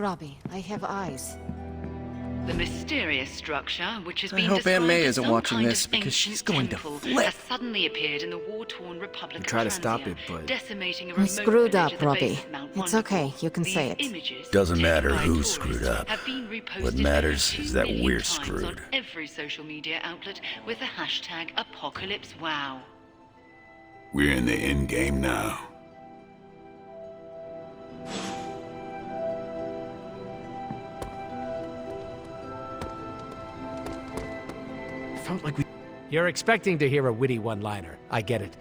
Robbie, I have eyes. The mysterious structure, which has I been hope described Aunt May as isn't some watching kind this, of because she's ancient going to temple, flip. has suddenly appeared in the war-torn Republic We of try to stop Transia, it, but decimating a We remote screwed village up, at the base Robbie. of Mount It's Wonderful. okay, you can These say it. images, Doesn't taken matter by who tourists, screwed up. have been reposted What over matters 2 is that million we're times screwed. on every social media outlet with the hashtag #ApocalypseWow. We're in the end game now. felt like we... You're expecting to hear a witty one-liner. I get it.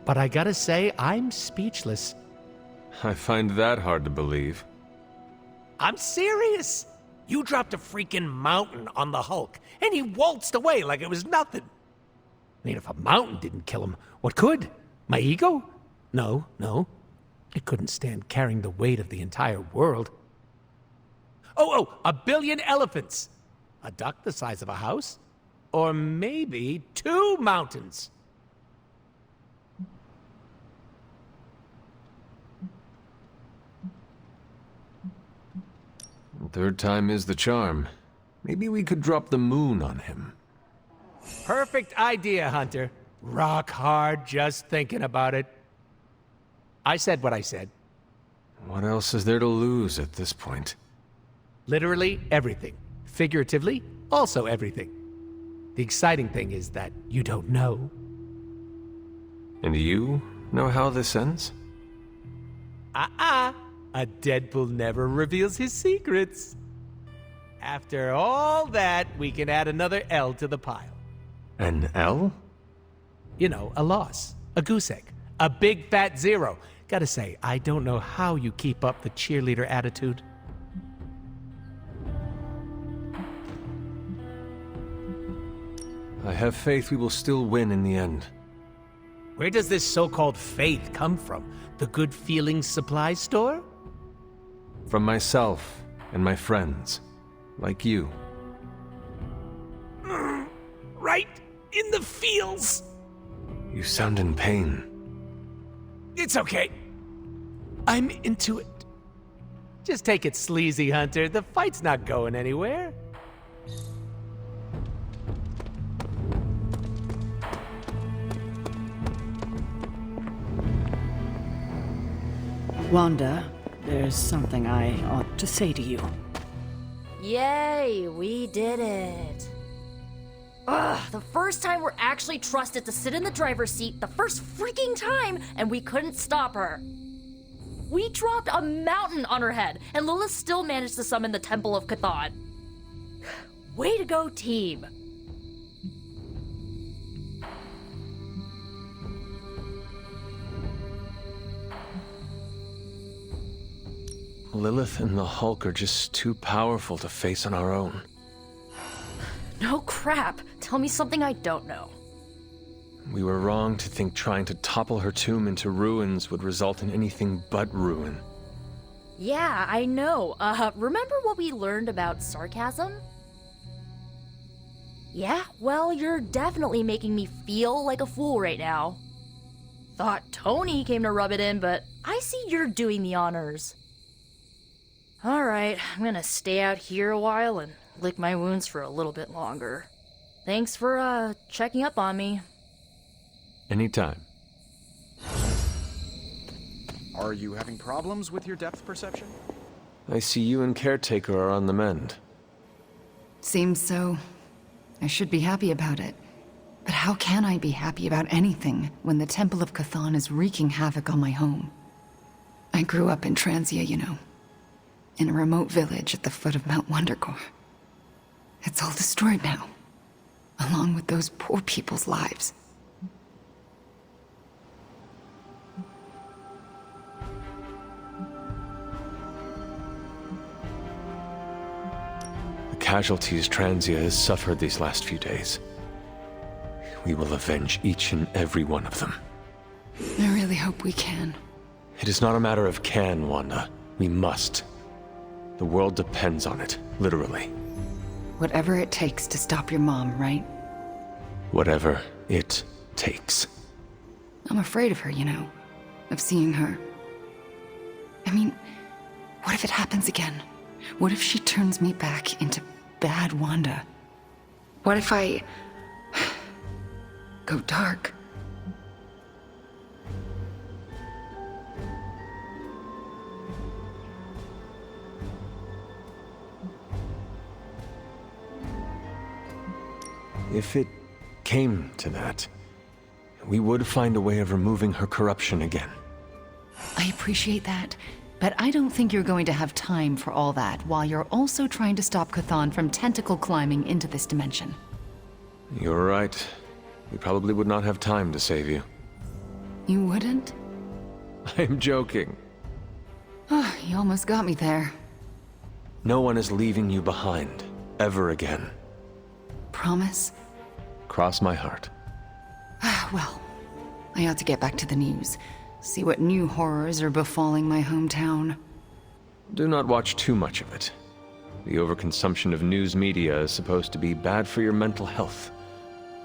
But I gotta say, I'm speechless. I find that hard to believe. I'm serious. You dropped a freaking mountain on the Hulk, and he waltzed away like it was nothing. I mean, if a mountain didn't kill him, what could? My ego? No, no. It couldn't stand carrying the weight of the entire world. Oh, a billion elephants. A duck the size of a house? Or maybe 2 mountains. Third time is the charm. Maybe we could drop the moon on him. Perfect idea, Hunter. Rock hard just thinking about it. I said what I said. What else is there to lose at this point? Literally everything. Figuratively, also everything. The exciting thing is that you don't know. And you know how this ends? A Deadpool never reveals his secrets. After all that, we can add another L to the pile. An L? You know, a loss. A goose egg. A big fat 0. Gotta say, I don't know how you keep up the cheerleader attitude. I have faith we will still win in the end. Where does this so-called faith come from? The Good Feelings supply store? From myself and my friends, like you. Right in the feels. You sound in pain. It's okay. I'm into it. Just take it sleazy, Hunter. The fight's not going anywhere. Wanda, there's something I ought to say to you. Yay, we did it. Ugh, the first time we're actually trusted to sit in the driver's seat, the first freaking time, and we couldn't stop her. We dropped a mountain on her head, and Lilith still managed to summon the Temple of Chthon. Way to go, team. Lilith and the Hulk are just too powerful to face on our own. No crap. Tell me something I don't know. We were wrong to think trying to topple her tomb into ruins would result in anything but ruin. Yeah, I know. Remember what we learned about sarcasm? Yeah, well, you're definitely making me feel like a fool right now. Thought Tony came to rub it in, but I see you're doing the honors. Alright, I'm gonna stay out here a while and lick my wounds for a little bit longer. Thanks for, checking up on me. Anytime. Are you having problems with your depth perception? I see you and Caretaker are on the mend. Seems so. I should be happy about it. But how can I be happy about anything when the Temple of Chthon is wreaking havoc on my home? I grew up in Transia, you know. In a remote village at the foot of Mount Wondergore. It's all destroyed now. Along with those poor people's lives. The casualties Transia has suffered these last few days. We will avenge each and every one of them. I really hope we can. It is not a matter of can, Wanda. We must. The world depends on it, literally. Whatever it takes to stop your mom, right? Whatever it takes. I'm afraid of her, you know. Of seeing her. I mean, what if it happens again? What if she turns me back into bad Wanda? What if I go dark? If it came to that, we would find a way of removing her corruption again. I appreciate that, but I don't think you're going to have time for all that while you're also trying to stop Chthon from tentacle climbing into this dimension. You're right. We probably would not have time to save you. You wouldn't? I'm joking. You almost got me there. No one is leaving you behind, ever again. Promise? Cross my heart. Well, I ought to get back to the news. See what new horrors are befalling my hometown. Do not watch too much of it. The overconsumption of news media is supposed to be bad for your mental health,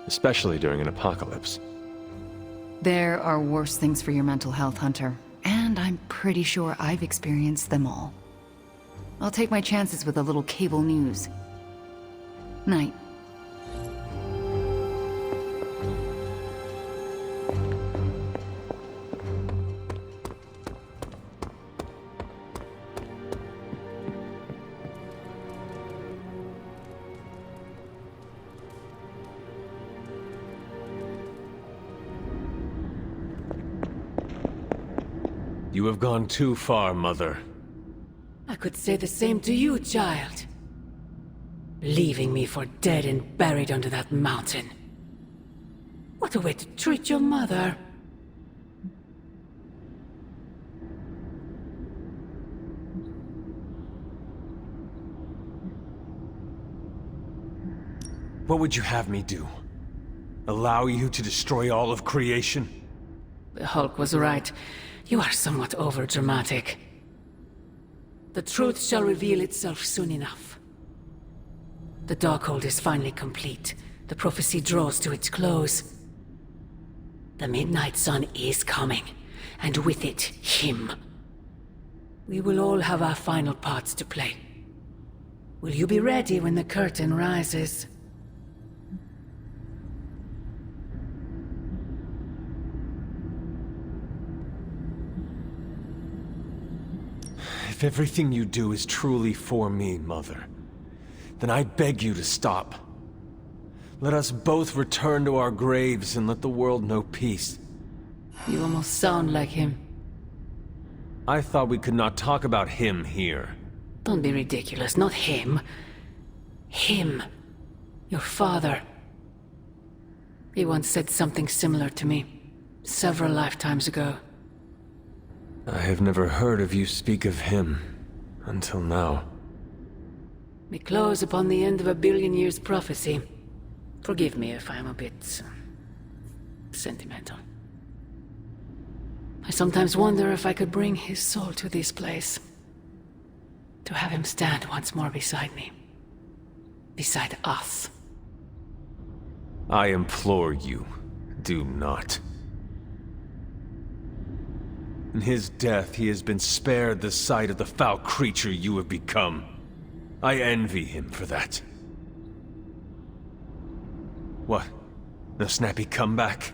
especially during an apocalypse. There are worse things for your mental health, Hunter. And I'm pretty sure I've experienced them all. I'll take my chances with a little cable news. Night. You have gone too far, Mother. I could say the same to you, child. Leaving me for dead and buried under that mountain. What a way to treat your mother. What would you have me do? Allow you to destroy all of creation? The Hulk was right. You are somewhat overdramatic. The truth shall reveal itself soon enough. The Darkhold is finally complete. The prophecy draws to its close. The Midnight Sun is coming, and with it, him. We will all have our final parts to play. Will you be ready when the curtain rises? If everything you do is truly for me, Mother, then I beg you to stop. Let us both return to our graves and let the world know peace. You almost sound like him. I thought we could not talk about him here. Don't be ridiculous, not him. Him. Your father. He once said something similar to me, several lifetimes ago. I have never heard of you speak of him until now. We close upon the end of a billion years prophecy. Forgive me if I'm a bit sentimental. I sometimes wonder if I could bring his soul to this place. To have him stand once more beside me. Beside us. I implore you, do not. In his death, he has been spared the sight of the foul creature you have become. I envy him for that. What? No snappy comeback?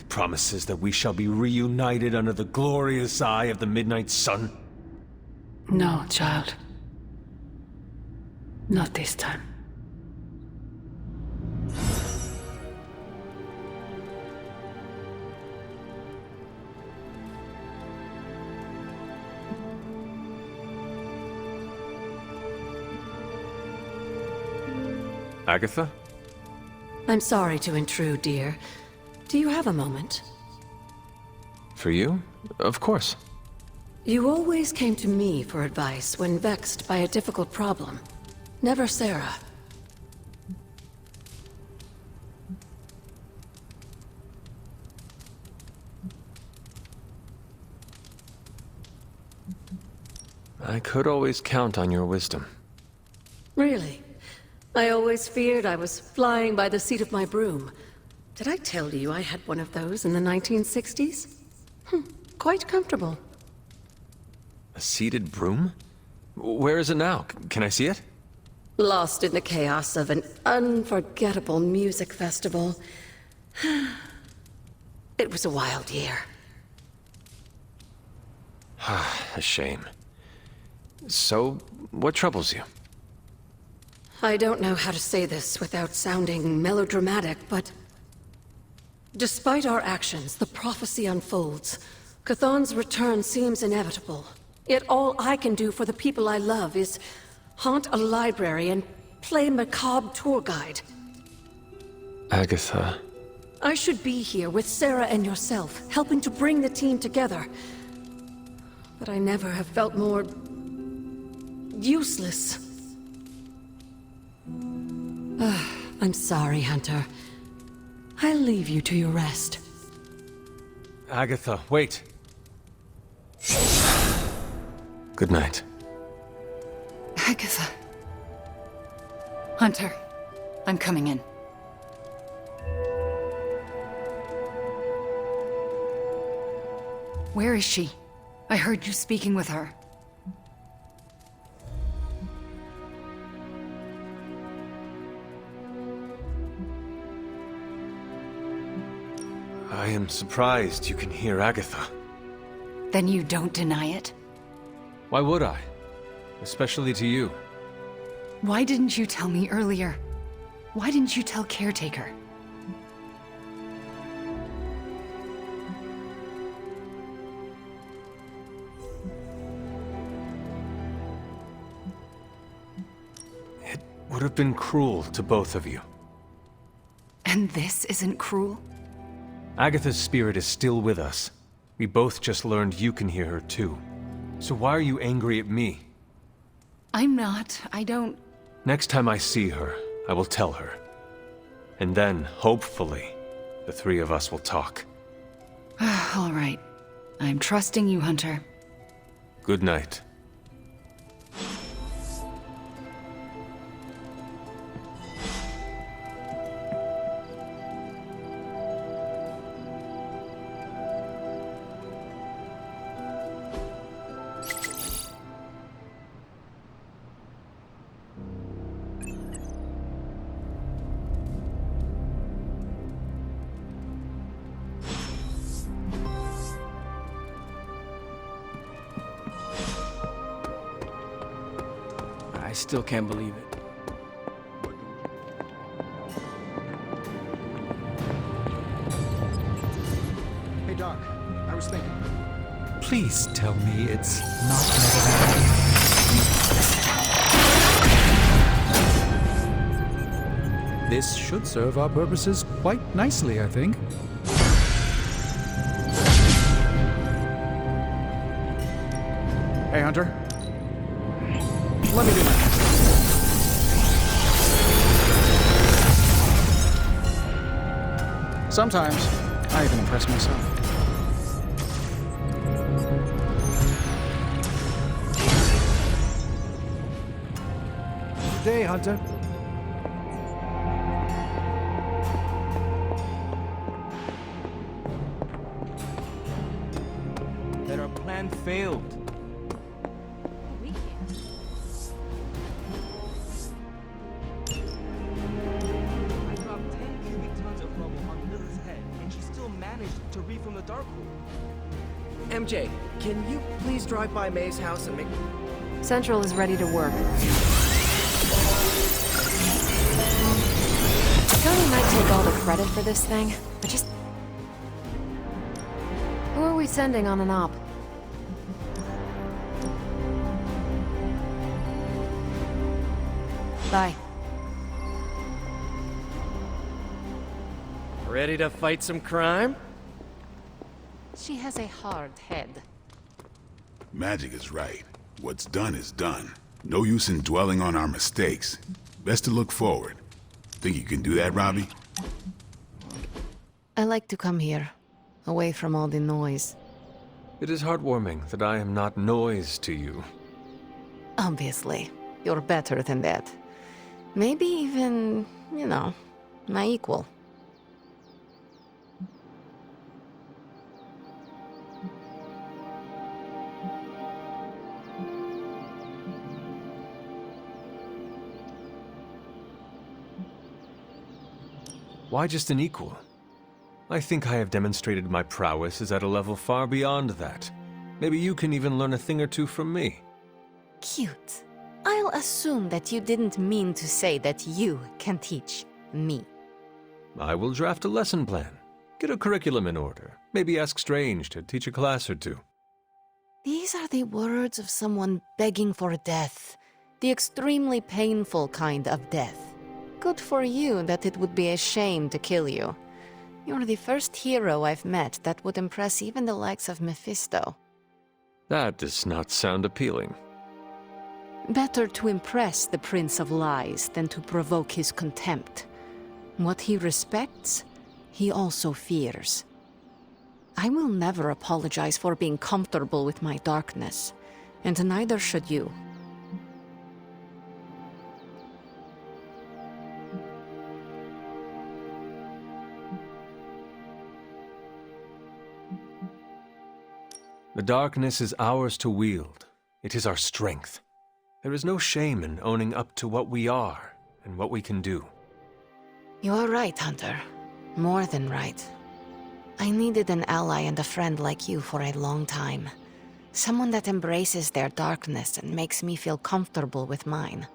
Promises that we shall be reunited under the glorious eye of the Midnight Sun? No, child. Not this time. Agatha? I'm sorry to intrude, dear. Do you have a moment? For you? Of course. You always came to me for advice when vexed by a difficult problem. Never Sarah. I could always count on your wisdom. Really? I always feared I was flying by the seat of my broom. Did I tell you I had one of those in the 1960s? Quite comfortable. A seated broom? Where is it now? Can I see it? Lost in the chaos of an unforgettable music festival. It was a wild year. A shame. So, what troubles you? I don't know how to say this without sounding melodramatic, but despite our actions, the prophecy unfolds. Chthon's return seems inevitable. Yet all I can do for the people I love is haunt a library and play macabre tour guide. Agatha. I should be here with Sarah and yourself, helping to bring the team together. But I never have felt more useless. I'm sorry, Hunter. I'll leave you to your rest. Agatha, wait. Good night. Agatha. Hunter, I'm coming in. Where is she? I heard you speaking with her. I am surprised you can hear Agatha. Then you don't deny it? Why would I? Especially to you. Why didn't you tell me earlier? Why didn't you tell Caretaker? It would have been cruel to both of you. And this isn't cruel? Agatha's spirit is still with us. We both just learned you can hear her too. So why are you angry at me? I'm not. I don't... Next time I see her, I will tell her. And then, hopefully, the three of us will talk. All right. I'm trusting you, Hunter. Good night. I still can't believe it. Hey, Doc. I was thinking. Please tell me it's not another. This should serve our purposes quite nicely, I think. Hey, Hunter. Let me do my... Sometimes, I even impress myself. Good day, Hunter. That our plan failed. MJ, can you please drive by May's house and make... Central is ready to work. Tony might take all the credit for this thing, but just... Who are we sending on an op? Bye. Ready to fight some crime? She has a hard head. Magic is right. What's done is done. No use in dwelling on our mistakes. Best to look forward. Think you can do that, Robbie? I like to come here, away from all the noise. It is heartwarming that I am not noise to you. Obviously, you're better than that. Maybe even, you know, my equal. Why just an equal? I think I have demonstrated my prowess is at a level far beyond that. Maybe you can even learn a thing or two from me. Cute. I'll assume that you didn't mean to say that you can teach me. I will draft a lesson plan. Get a curriculum in order. Maybe ask Strange to teach a class or two. These are the words of someone begging for death. The extremely painful kind of death. Good for you that it would be a shame to kill you. You're the first hero I've met that would impress even the likes of Mephisto. That does not sound appealing. Better to impress the Prince of Lies than to provoke his contempt. What he respects, he also fears. I will never apologize for being comfortable with my darkness, and neither should you. The darkness is ours to wield. It is our strength. There is no shame in owning up to what we are and what we can do. You are right, Hunter. More than right. I needed an ally and a friend like you for a long time. Someone that embraces their darkness and makes me feel comfortable with mine.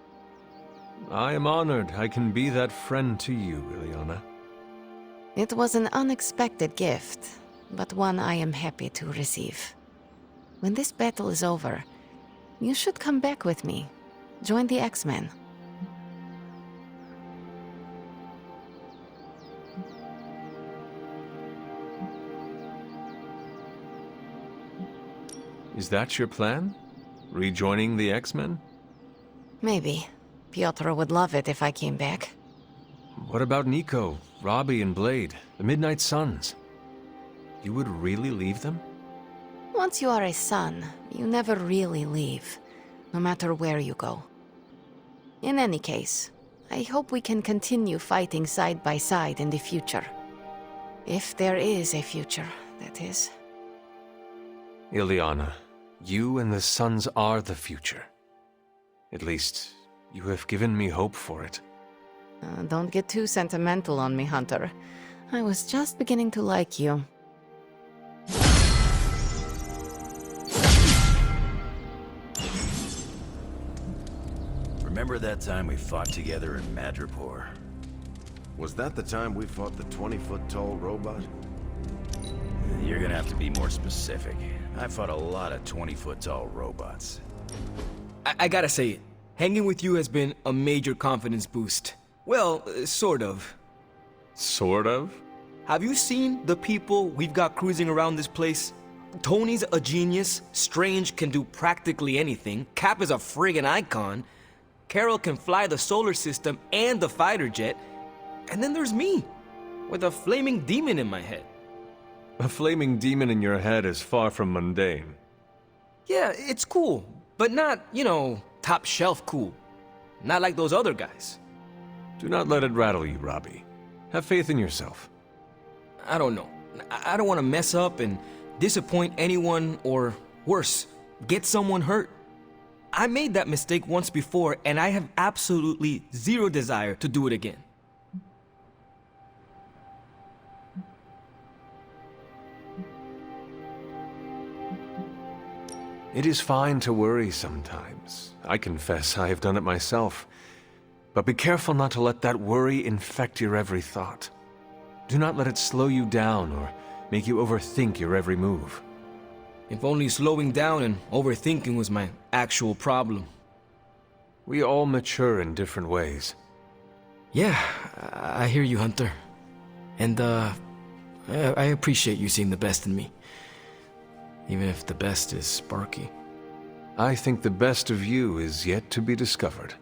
I am honored I can be that friend to you, Ileana. It was an unexpected gift, but one I am happy to receive. When this battle is over, you should come back with me. Join the X-Men. Is that your plan? Rejoining the X-Men? Maybe. Piotr would love it if I came back. What about Nico, Robbie, and Blade, the Midnight Suns? You would really leave them? Once you are a son, you never really leave, no matter where you go. In any case, I hope we can continue fighting side by side in the future. If there is a future, that is. Ileana, you and the Suns are the future. At least, you have given me hope for it. Don't get too sentimental on me, Hunter. I was just beginning to like you. Remember that time we fought together in Madripoor? Was that the time we fought the 20-foot-tall robot? You're gonna have to be more specific. I fought a lot of 20-foot-tall robots. I gotta say it. Hanging with you has been a major confidence boost. Well, sort of. Sort of? Have you seen the people we've got cruising around this place? Tony's a genius, Strange can do practically anything, Cap is a friggin' icon, Carol can fly the solar system and the fighter jet, and then there's me, with a flaming demon in my head. A flaming demon in your head is far from mundane. Yeah, it's cool, but not, you know, top shelf cool. Not like those other guys. Do not let it rattle you, Robbie. Have faith in yourself. I don't know. I don't want to mess up and disappoint anyone or, worse, get someone hurt. I made that mistake once before and I have absolutely zero desire to do it again. It is fine to worry sometimes. I confess I have done it myself. But be careful not to let that worry infect your every thought. Do not let it slow you down or make you overthink your every move. If only slowing down and overthinking was my actual problem. We all mature in different ways. Yeah, I hear you, Hunter. And, I appreciate you seeing the best in me. Even if the best is Sparky. I think the best of you is yet to be discovered.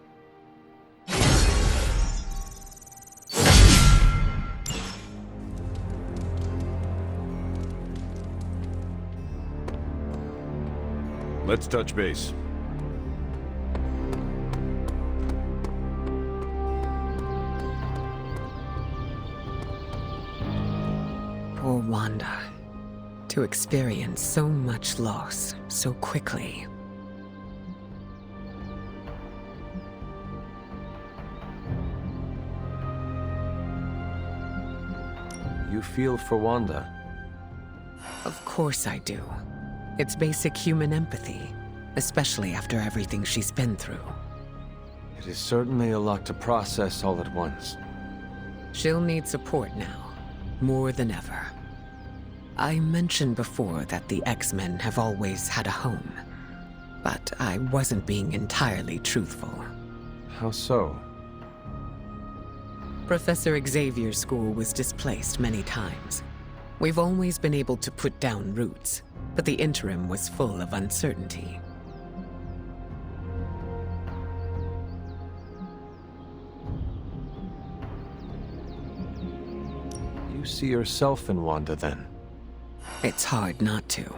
Let's touch base. Poor Wanda. To experience so much loss so quickly. you feel for Wanda. Of course I do. It's basic human empathy, especially after everything she's been through. It is certainly a lot to process all at once. She'll need support now, more than ever. I mentioned before that the X-Men have always had a home, but I wasn't being entirely truthful. How so? Professor Xavier's school was displaced many times. We've always been able to put down roots, but the interim was full of uncertainty. You see yourself in Wanda, then? It's hard not to.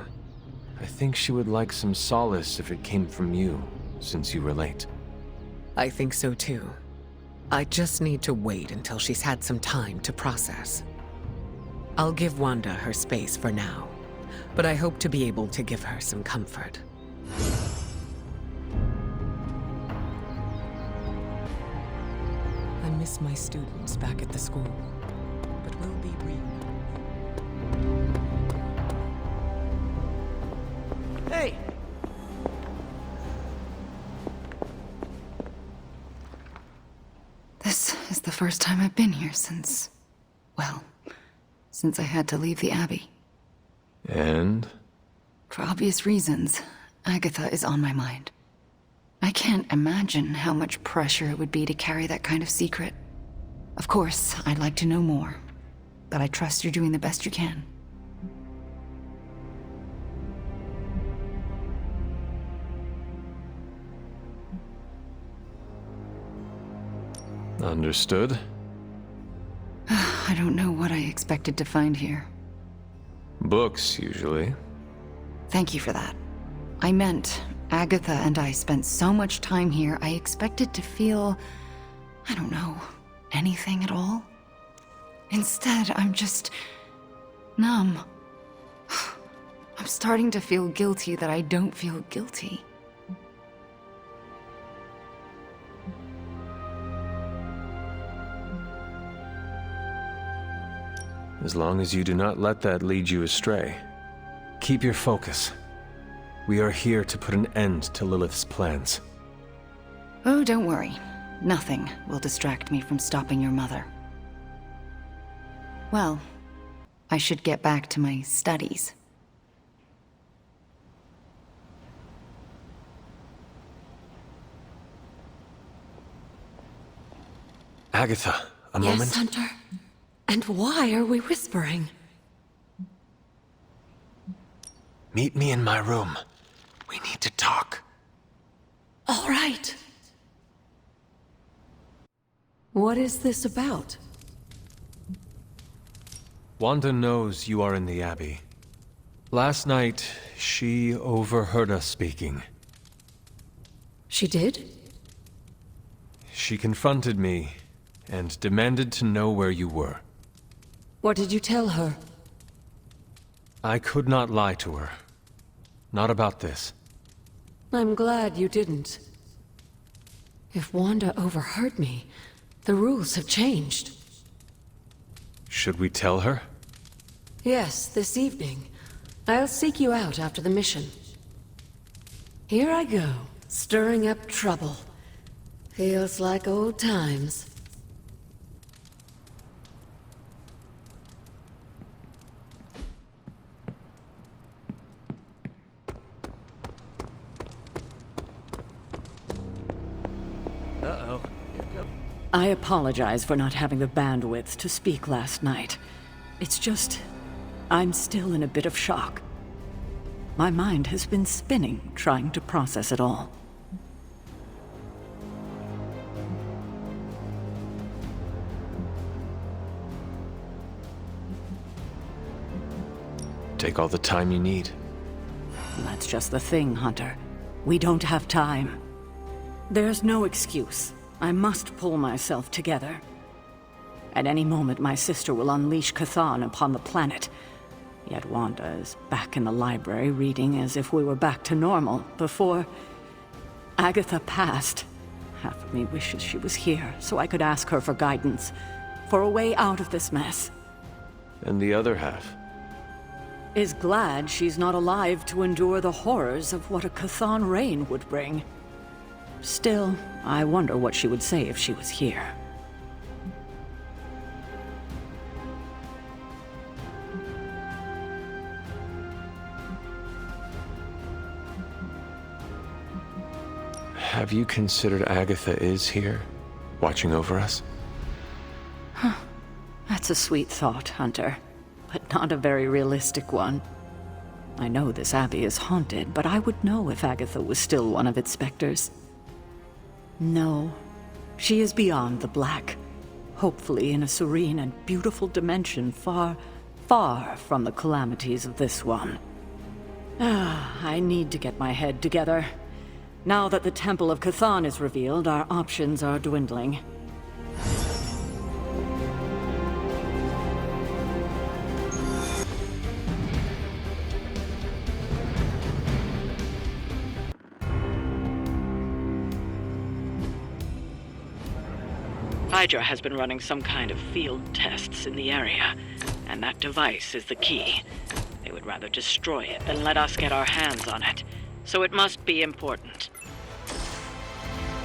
I think she would like some solace if it came from you, since you relate. I think so too. I just need to wait until she's had some time to process. I'll give Wanda her space for now, but I hope to be able to give her some comfort. I miss my students back at the school, but we'll be Hey! This is the first time I've been here since... well, since I had to leave the Abbey. And? For obvious reasons, Agatha is on my mind. I can't imagine how much pressure it would be to carry that kind of secret. Of course, I'd like to know more, but I trust you're doing the best you can. Understood. I don't know what I expected to find here. Books, usually. Thank you for that. I meant, Agatha and I spent so much time here, I expected to feel... I don't know, anything at all? Instead, I'm just... numb. I'm starting to feel guilty that I don't feel guilty. As long as you do not let that lead you astray. Keep your focus. We are here to put an end to Lilith's plans. Oh, don't worry. Nothing will distract me from stopping your mother. Well, I should get back to my studies. Agatha, a moment? Yes, Hunter. And why are we whispering? Meet me in my room. We need to talk. All right. What is this about? Wanda knows you are in the Abbey. Last night, she overheard us speaking. She did? She confronted me and demanded to know where you were. What did you tell her? I could not lie to her. Not about this. I'm glad you didn't. If Wanda overheard me, the rules have changed. Should we tell her? Yes, this evening. I'll seek you out after the mission. Here I go, stirring up trouble. Feels like old times. Uh-oh. I apologize for not having the bandwidth to speak last night. It's just... I'm still in a bit of shock. My mind has been spinning, trying to process it all. Take all the time you need. That's just the thing, Hunter. We don't have time. There's no excuse. I must pull myself together. At any moment, my sister will unleash Chthon upon the planet. Yet Wanda is back in the library reading as if we were back to normal before Agatha passed. Half of me wishes she was here so I could ask her for guidance, for a way out of this mess. And the other half? Is glad she's not alive to endure the horrors of what a Chthon reign would bring. Still, I wonder what she would say if she was here. Have you considered Agatha is here, watching over us? Huh. That's a sweet thought, Hunter, but not a very realistic one. I know this abbey is haunted, but I would know if Agatha was still one of its specters. No, she is beyond the black, hopefully in a serene and beautiful dimension far, far from the calamities of this one. I need to get my head together. Now that the Temple of Chthon is revealed, our options are dwindling. Hydra has been running some kind of field tests in the area, and that device is the key. They would rather destroy it than let us get our hands on it, so it must be important.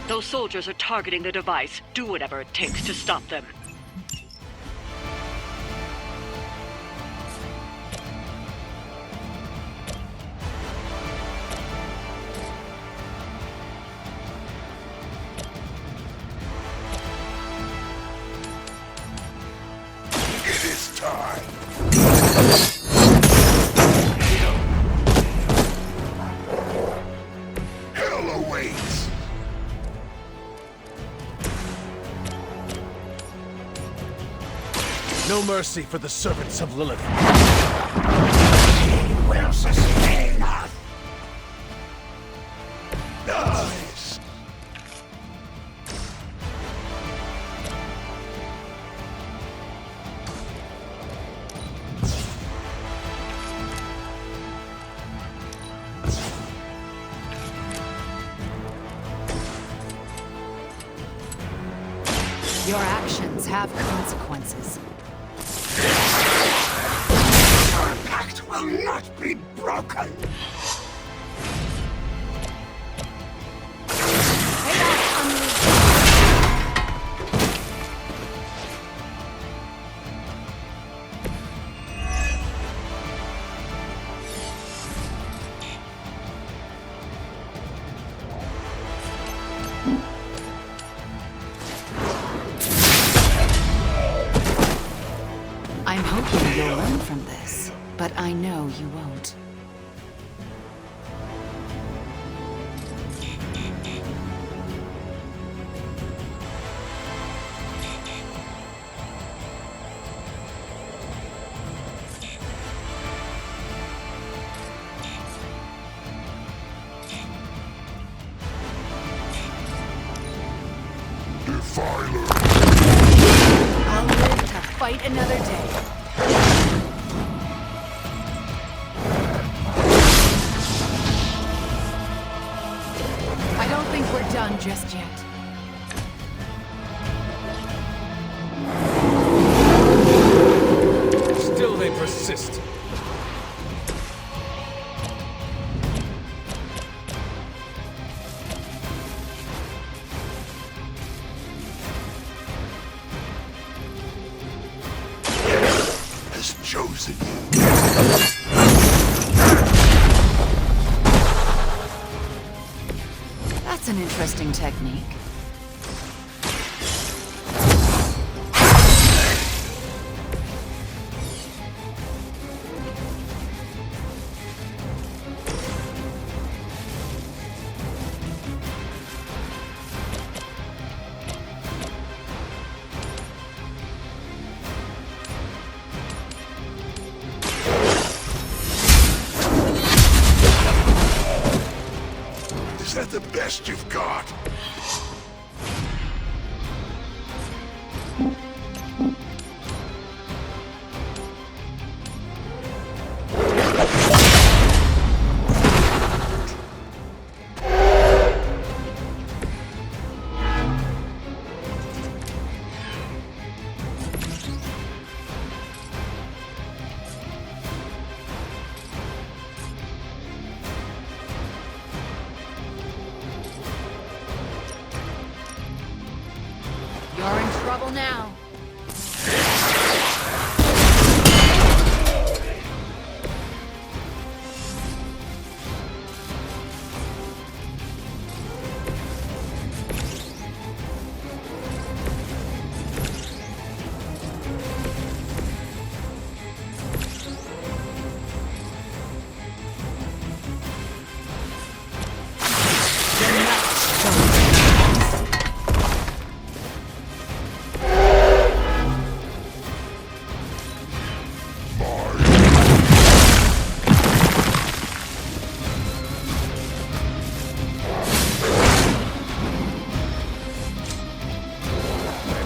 Those soldiers are targeting the device. Do whatever it takes to stop them. It is time. Hell awaits. No mercy for the servants of Lilith. He will sustain us. Nice. Your actions have consequences. Our pact will not be broken. I'm hoping you'll learn from this, but I know you won't. Defiler. I'll live to fight another day. I don't think we're done just yet. Still they persist. Has chosen you. That's an interesting technique. Is that the best you've got? trouble now.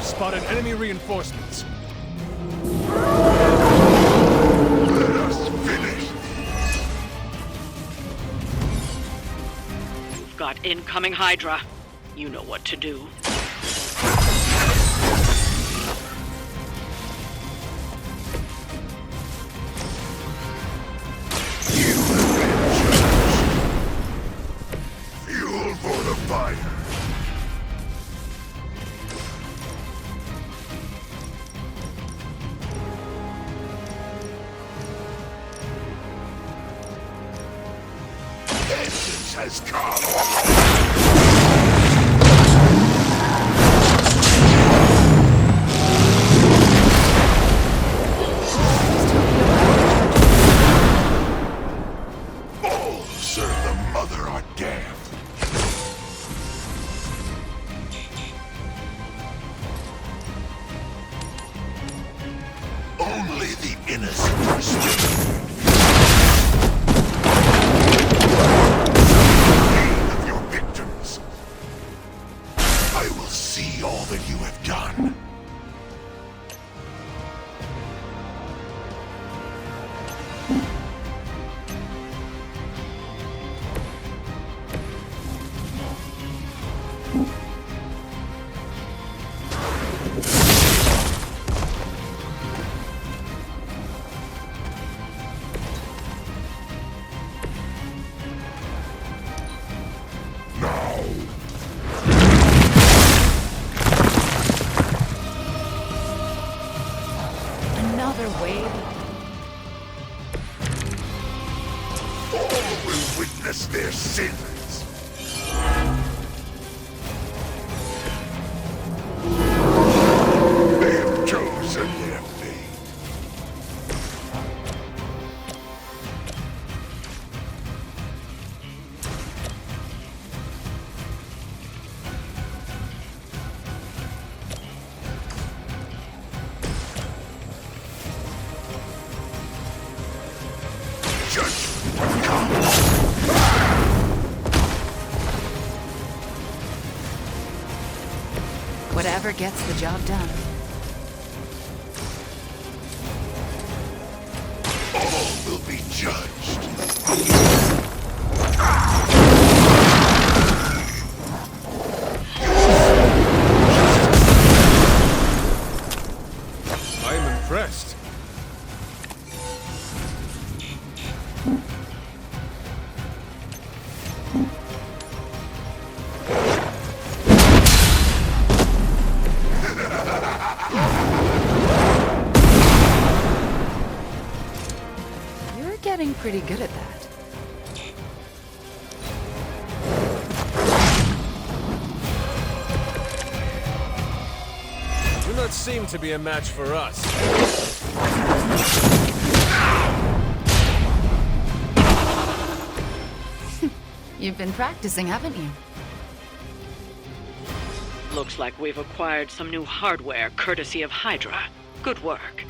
Spotted enemy reinforcements. Let us finish. You've got incoming Hydra. You know what to do. Fuel for the fire. Vengeance has all serve the mother are damned. Only the innocent are spared. Of your victims. I will see all that you have done. Another wave. All will witness their sins. They have chosen their fate. Judgment comes. Whatever gets the job done. All will be judged. I am impressed. You're getting pretty good at that. Do not seem to be a match for us. You've been practicing, haven't you? Looks like we've acquired some new hardware courtesy of Hydra. Good work.